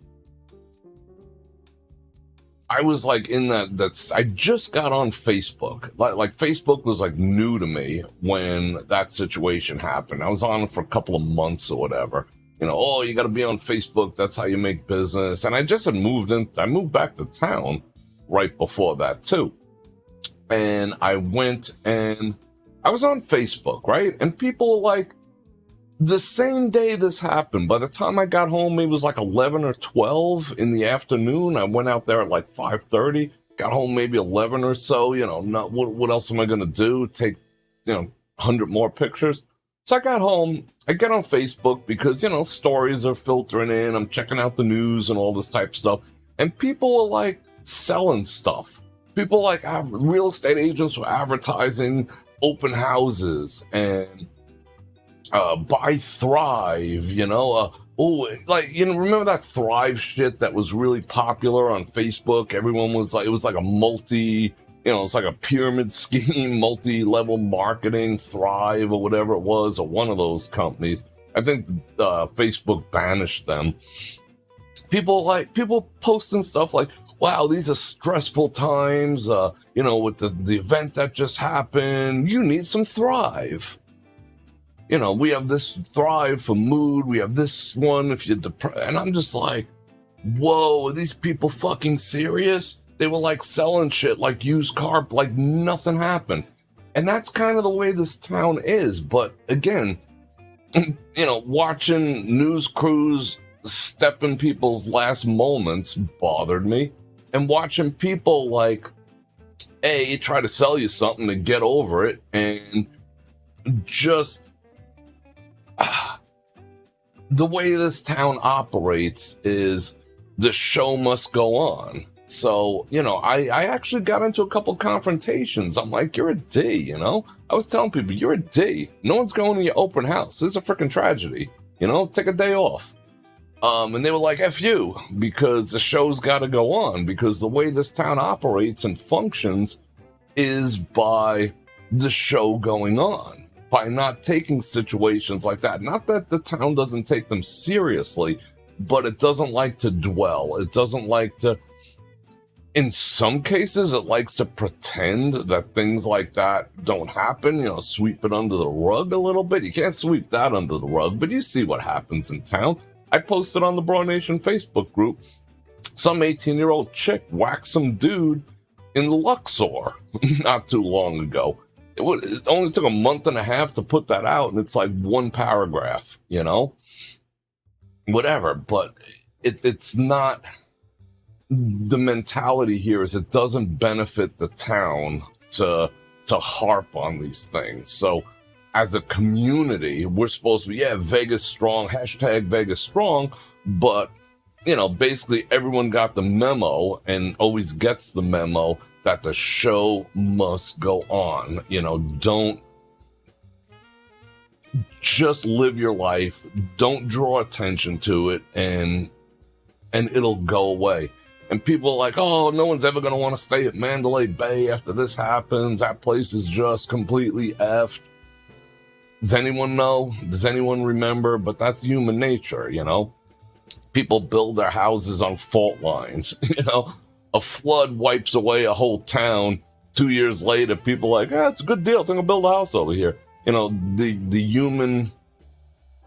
Speaker 1: I was like in that's I just got on Facebook. Like Facebook was like new to me when that situation happened. I was on it for a couple of months or whatever. Oh, you got to be on Facebook. That's how you make business. And I just had I moved back to town right before that too. And I went and I was on Facebook, right? And people were like, the same day this happened, by the time I got home, it was like 11 or 12 in the afternoon. I went out there at like 5:30, got home maybe 11 or so. Not what else am I going to do? Take, 100 more pictures. So I got home, I get on Facebook because, stories are filtering in. I'm checking out the news and all this type of stuff. And people were like selling stuff. People like real estate agents were advertising open houses and buy Thrive, remember that Thrive shit that was really popular on Facebook? Everyone was like, it was like a it's like a pyramid scheme, multi-level marketing, Thrive or whatever it was, or one of those companies. I think Facebook banished them. People posting stuff like, wow, these are stressful times, with the event that just happened, you need some Thrive. We have this Thrive for mood. We have this one if you're depressed. And I'm just like, whoa, are these people fucking serious? They were like selling shit like used car, like nothing happened. And that's kind of the way this town is. But again, watching news crews step in people's last moments bothered me. And watching people like, A, try to sell you something to get over it and just... the way this town operates is the show must go on. So, I actually got into a couple confrontations. I'm like, you're a D, I was telling people, you're a D. No one's going to your open house. This is a freaking tragedy. Take a day off. And they were like, F you, because the show's got to go on, because the way this town operates and functions is by the show going on. By not taking situations like that. Not that the town doesn't take them seriously, but it doesn't like to dwell. It doesn't like to, in some cases, it likes to pretend that things like that don't happen, sweep it under the rug a little bit. You can't sweep that under the rug, but you see what happens in town. I posted on the Broad Nation Facebook group, some 18-year-old chick whacked some dude in Luxor not too long ago. It only took a month and a half to put that out, and it's like one paragraph, whatever. But it's not, the mentality here is it doesn't benefit the town to harp on these things. So as a community, we're supposed to be, Vegas strong, hashtag Vegas strong, but basically everyone got the memo and always gets the memo that the show must go on. Don't just live your life. Don't draw attention to it, and it'll go away. And people are like, oh, no one's ever going to want to stay at Mandalay Bay after this happens. That place is just completely effed. Does anyone know? Does anyone remember? But that's human nature, People build their houses on fault lines, A flood wipes away a whole town. 2 years later, people are like, it's a good deal. I think I'll build a house over here. The human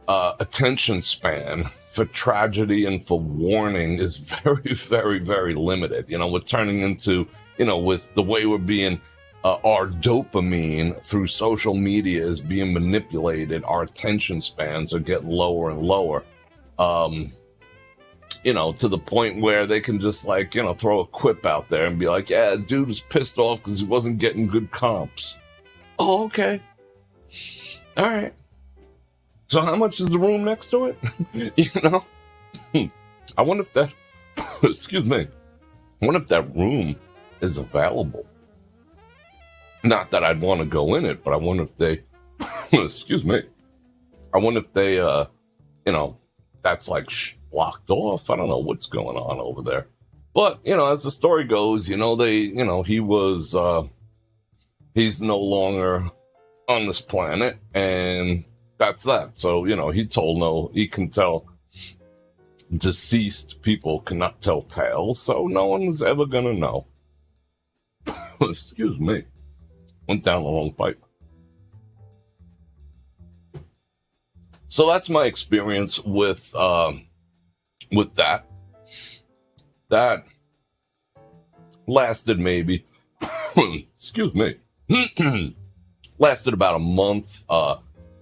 Speaker 1: attention span for tragedy and for warning is very, very, very limited. We're turning into, with the way we're being, our dopamine through social media is being manipulated. Our attention spans are getting lower and lower. To the point where they can just throw a quip out there and be like, yeah, dude was pissed off because he wasn't getting good comps. Oh, okay. All right. So how much is the room next to it? I wonder if that, excuse me, I wonder if that room is available. Not that I'd want to go in it, but I wonder if they, excuse me, I wonder if they, that's blocked off. I don't know what's going on over there. But, as the story goes, he was, he's no longer on this planet, and that's that. So, he can tell deceased people cannot tell tales, so no one is ever going to know. Excuse me. Went down the wrong pipe. So that's my experience with that. That lasted maybe, excuse me, lasted about a month.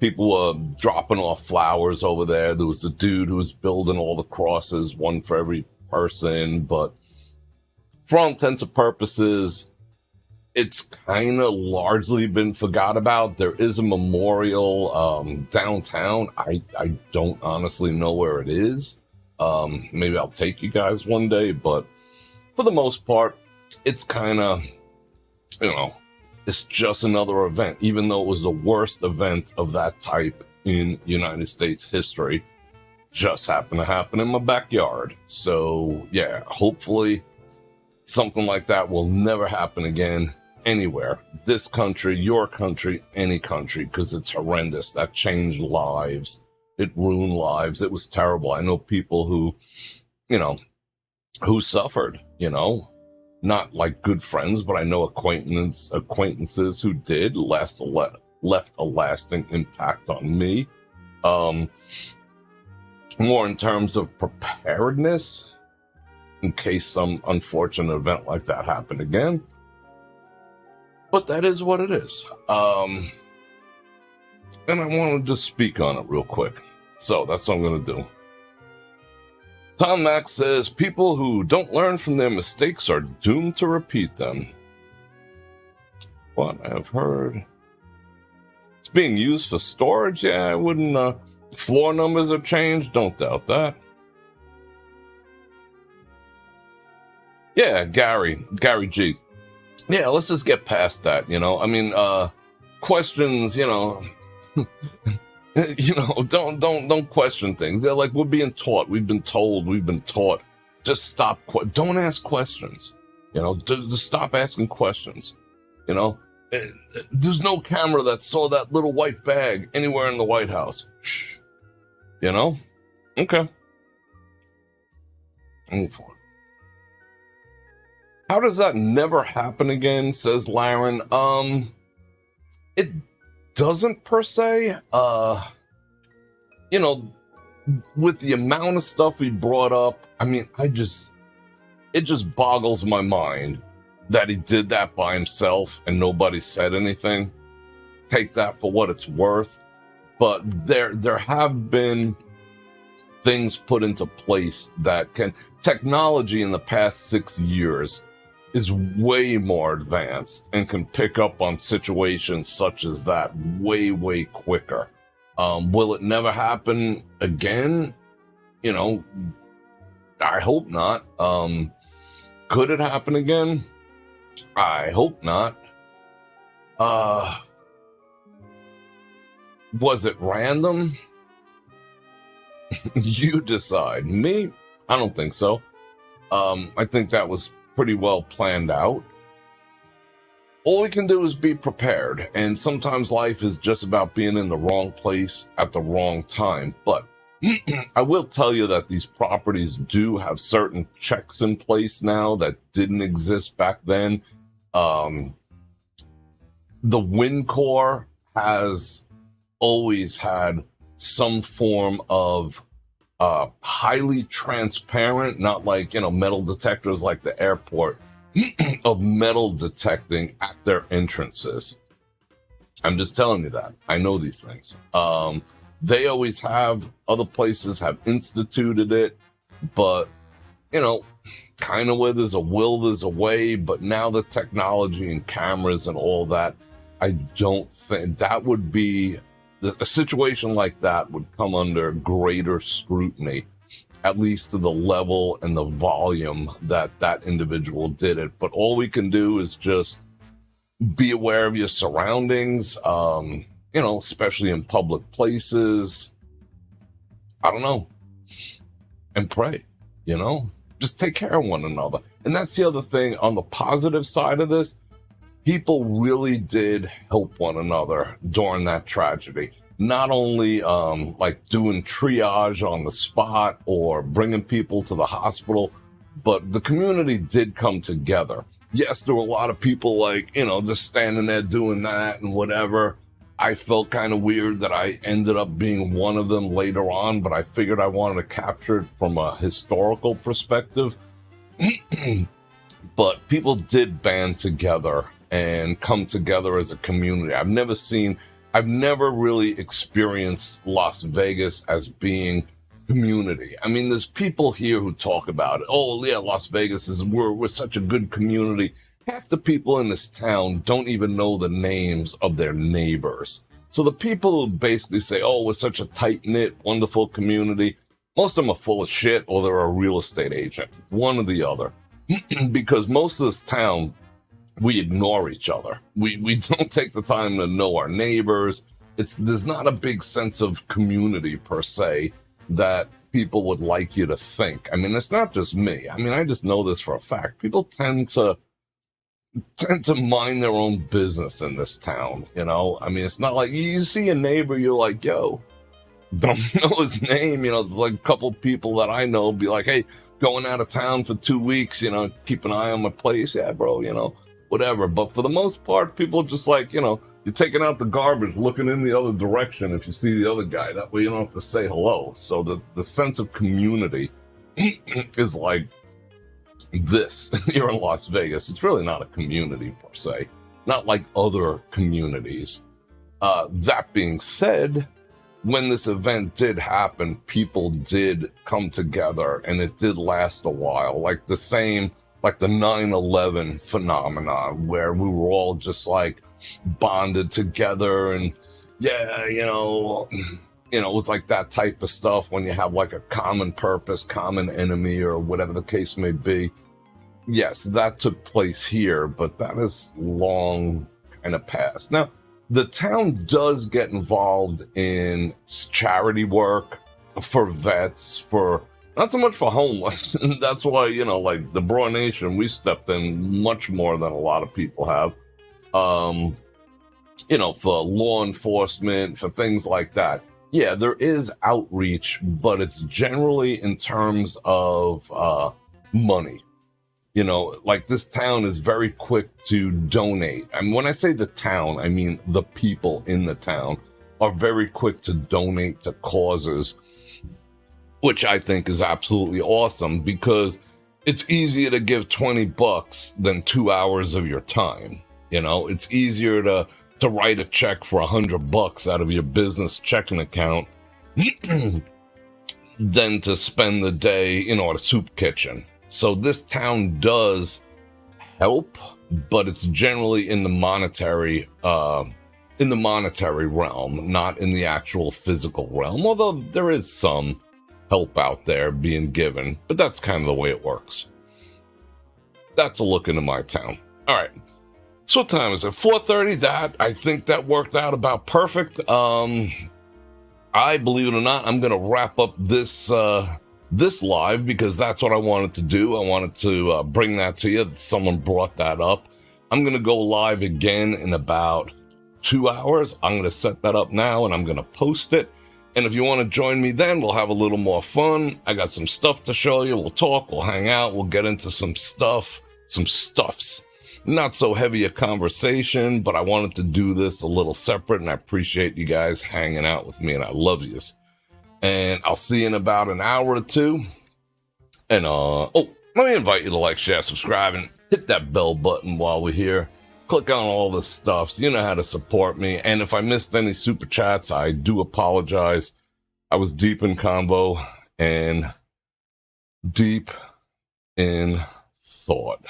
Speaker 1: People were dropping off flowers over there. There was a dude who was building all the crosses, one for every person. But for all intents and purposes, it's kind of largely been forgot about. There is a memorial downtown. I don't honestly know where it is. Maybe I'll take you guys one day. But for the most part, it's kind of, it's just another event, even though it was the worst event of that type in United States history. Just happened to happen in my backyard. So, yeah, hopefully something like that will never happen again anywhere. This country, your country, any country, because it's horrendous. That changed lives. It ruined lives. It was terrible. I know people who, who suffered, not like good friends, but I know acquaintances who did left a lasting impact on me. More in terms of preparedness, in case some unfortunate event like that happened again. But that is what it is. And I wanted to speak on it real quick. So that's what I'm going to do. Tom Max says, people who don't learn from their mistakes are doomed to repeat them. What I've heard. It's being used for storage? Yeah, I wouldn't. Floor numbers have changed? Don't doubt that. Yeah, Gary G. Yeah, let's just get past that, questions, don't question things. They're like, we're being taught, we've been told, we've been taught. Just stop. Don't ask questions. Just stop asking questions. There's no camera that saw that little white bag anywhere in the White House. Shh. Okay. Move on. How does that never happen again, says Laren. It doesn't per se. With the amount of stuff he brought up, it just boggles my mind that he did that by himself and nobody said anything. Take that for what it's worth. But there have been things put into place that technology in the past 6 years is way more advanced and can pick up on situations such as that way, way quicker. Will it never happen again? I hope not. Could it happen again? I hope not. Was it random? You decide. Me? I don't think so. I think that was pretty well planned out. All we can do is be prepared, and sometimes life is just about being in the wrong place at the wrong time. But I will tell you that these properties do have certain checks in place now that didn't exist back then. The Wind Corps has always had some form of highly transparent, not like, metal detectors like the airport, of metal detecting at their entrances. I'm just telling you that. I know these things. They always have, other places have instituted it, but, kind of where there's a will, there's a way. But now the technology and cameras and all that, I don't think that would be, a situation like that would come under greater scrutiny, at least to the level and the volume that individual did it. But all we can do is just be aware of your surroundings, especially in public places. I don't know. And pray, just take care of one another. And that's the other thing. On the positive side of this, people really did help one another during that tragedy. not only like doing triage on the spot or bringing people to the hospital, but the community did come together. Yes, there were a lot of people like, just standing there doing that and whatever. I felt kind of weird that I ended up being one of them later on, but I figured I wanted to capture it from a historical perspective. But people did band together and come together as a community. I've never really experienced Las Vegas as being community. I mean, there's people here who talk about it. Oh, yeah, Las Vegas we're such a good community. Half the people in this town don't even know the names of their neighbors. So the people who basically say, oh, we're such a tight-knit, wonderful community, most of them are full of shit or they're a real estate agent, one or the other. Because most of this town, we ignore each other. We don't take the time to know our neighbors. There's not a big sense of community per se that people would like you to think. I mean, it's not just me. I mean, I just know this for a fact. People tend to mind their own business in this town, I mean, it's not like you see a neighbor, you're like, yo, don't know his name. It's like a couple people that I know be like, hey, going out of town for 2 weeks, keep an eye on my place. Yeah, bro, whatever. But for the most part, people just like, you're taking out the garbage, looking in the other direction if you see the other guy. That way you don't have to say hello. So the sense of community is like this here in Las Vegas. It's really not a community per se, not like other communities. That being said, when this event did happen, people did come together and it did last a while. Like the 9/11 phenomenon where we were all just like bonded together and it was like that type of stuff when you have like a common purpose, common enemy, or whatever the case may be. Yes, that took place here, but that is long kind of past. Now, the town does get involved in charity work for vets, for not so much for homeless. And that's why, like the Bror Nation, we stepped in much more than a lot of people have. For law enforcement, for things like that. Yeah, there is outreach, but it's generally in terms of money. Like this town is very quick to donate. And when I say the town, I mean the people in the town are very quick to donate to causes, which I think is absolutely awesome because it's easier to give $20 than 2 hours of your time. It's easier to write a check for $100 out of your business checking account than to spend the day, at a soup kitchen. So this town does help, but it's generally in the monetary realm, not in the actual physical realm. Although there is some help out there being given, but that's kind of the way it works. That's a look into my town. All right. So what time is it? 4:30. I think that worked out about perfect. I, believe it or not, I'm going to wrap up this live because that's what I wanted to do. I wanted to bring that to you. Someone brought that up. I'm going to go live again in about 2 hours. I'm going to set that up now and I'm going to post it. And if you want to join me then, we'll have a little more fun. I got some stuff to show you. We'll talk, we'll hang out, we'll get into some stuffs. Not so heavy a conversation, but I wanted to do this a little separate, and I appreciate you guys hanging out with me, and I love yous. And I'll see you in about an hour or two. And, let me invite you to like, share, subscribe, and hit that bell button while we're here. Click on all this stuff so you know how to support me. And if I missed any super chats, I do apologize. I was deep in convo and deep in thought.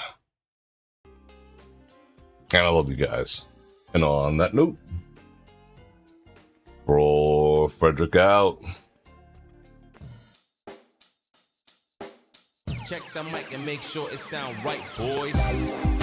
Speaker 1: And I love you guys. And on that note, Bror Fredrik out.
Speaker 2: Check the mic and make sure it sound right, boys.